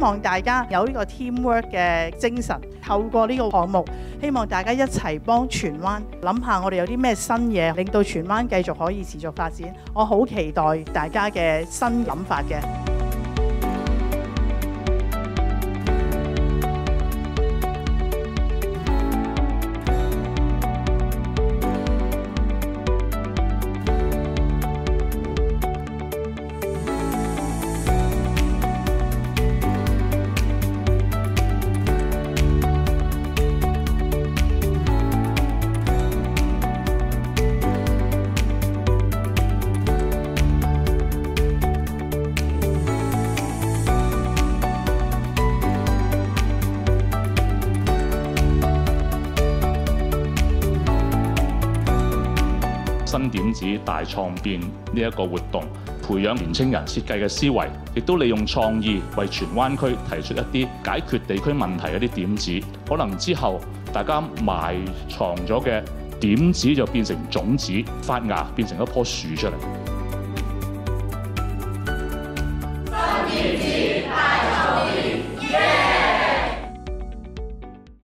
望大家有呢個 teamwork 嘅精神，透過呢個項目，希望大家一齊幫荃灣諗下我哋有啲咩新嘢，令到荃灣繼續可以持續發展。我好期待大家嘅新諗法嘅。新點子大創變呢一個活動，培養年青人設計嘅思維，亦都利用創意為荃灣區提出一啲解決地區問題嘅一啲點子。可能之後大家埋藏咗嘅點子就變成種子，發芽變成一棵樹出嚟。